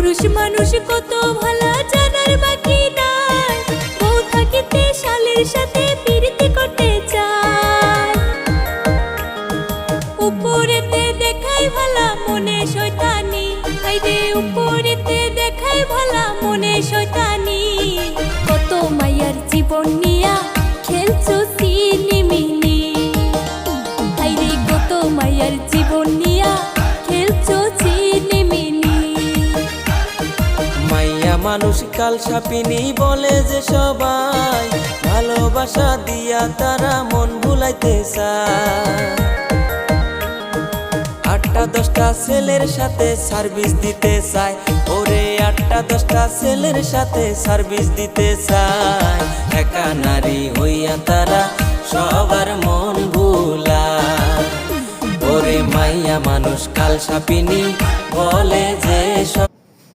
পুরুষ মানুষ কত ভালা জানার বাকি নাই, বউ থাকিতে শালের সাথে প্রীতি করতে চায়। উপরেতে দেখাই ভালা মনে শয়তানি, হাইরে উপরেতে দেখাই ভালা মনে শয়তানি। কত মায়ার জীবন নিয়া খেলছো সিনেমিনি, হাইরে কত মায়ার জীবন নিয়া খেলছো সিনেমিনি। মাইয়া মানুষ কাল সাপিনী বলে যে সবাই, ভালোবাসা দিয়া তারা মন ভুলাইতে চায়। 8টা 10টা ছেলের সাথে সার্ভিস দিতে চায়, ওরে 8টা 10টা ছেলের সাথে সার্ভিস দিতে চায়। একা নারী হইয়া তারা সবার মন ভুলায়, ওরে মাইয়া মানুষ কাল সাপিনী বলে যে